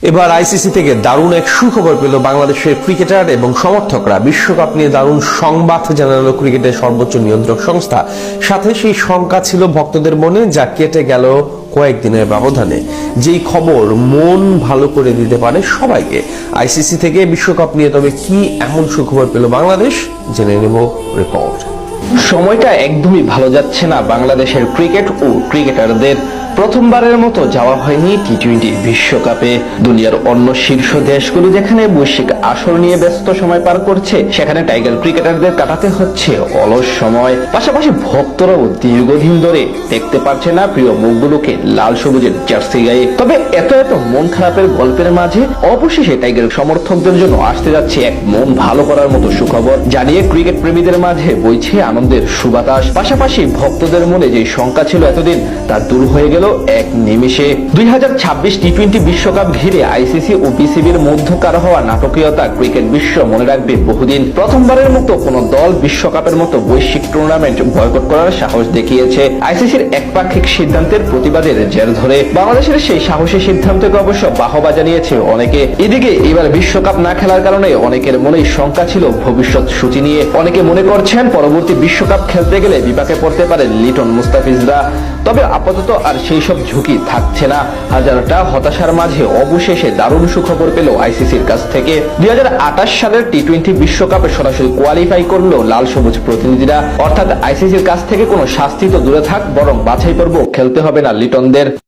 এবার আইসিসি থেকে দারুণ এক সুখবর পেল বাংলাদেশের ক্রিকেটার এবং সমর্থকরা। বিশ্বকাপ নিয়ে দারুণ সংবাদ জানালো ক্রিকেটের সর্বোচ্চ নিয়ন্ত্রক সংস্থা। সাথে সেই শঙ্কা ছিল ভক্তদের মনে, যা কেটে গেল কয়েকদিনের ব্যবধানে। যেই খবর মন ভালো করে দিতে পারে সবাইকে। আইসিসি থেকে বিশ্বকাপ নিয়ে তবে কি এমন সুখবর পেল বাংলাদেশ, জেনে নেব রিপোর্ট। সময়টা একদমই ভালো যাচ্ছে না বাংলাদেশের ক্রিকেট ও ক্রিকেটারদের। প্রথমবারের মতো যাওয়া হয়নি টি-20 বিশ্বকাপে। দুনিয়ার অন্য শীর্ষ দেশগুলো যেখানে বৈশ্বিক আসর নিয়ে ব্যস্ত সময় পার করছে, সেখানে টাইগার ক্রিকেটারদের কাটাতে হচ্ছে অলস সময়। পাশাপাশি ভক্তরাও দীর্ঘদিন ধরে দেখতে পারছে না প্রিয় মুখগুলোকে লাল সবুজের জার্সি গায়ে। তবে এত মন খারাপের গল্পের মাঝে অবশেষে টাইগার সমর্থকদের জন্য আসতে যাচ্ছে এক মন ভালো করার মতো সুখবর, জানিয়ে ক্রিকেট প্রেমীদের মাঝে বইছে আনন্দের সুবাতাস। পাশাপাশি ভক্তদের মনে যে শঙ্কা ছিল এতদিন, তা দূর হয়ে গেল এক নিমেষে। 2026 টি-20 বিশ্বকাপ ঘিরে আইসিসি ও বিসিবির মধ্যকার হওয়া নাটকীয়তা ক্রিকেট বিশ্ব মনে রাখবে বহুদিন। প্রথমবারের মতো কোন দল বিশ্বকাপের মতো বৈশ্বিক টুর্নামেন্ট বয়কট করার সাহস দেখিয়েছে আইসিসির একপাক্ষিক সিদ্ধান্তের প্রতিবাদের জের ধরে। বাংলাদেশের সেই সাহসী সিদ্ধান্তকে অবশ্য বাহবা জানিয়েছে অনেকে। এদিকে এবার বিশ্বকাপ না খেলার কারণে অনেকের মনেই শঙ্কা ছিল ভবিষ্যৎ সূচি নিয়ে। অনেকে মনে করছেন পরবর্তী বিশ্বকাপ খেলতে গেলে বিপাকে পড়তে পারে লিটন মুস্তাফিজরা। তবে আপাতত আর সেই সব ঝুঁকি থাকছে না। হাজারটা হতাশার মাঝে অবশেষে দারুণ সুখবর পেল আইসিসির কাছ থেকে। 2028 সালের টি-20 বিশ্বকাপে সরাসরি কোয়ালিফাই করলো লাল সবুজ প্রতিনিধিরা। অর্থাৎ আইসিসির কাছ থেকে কোনো শাস্তি তো দূরে থাক, বরং বাছাই পর্ব খেলতে হবে না লিটনদের।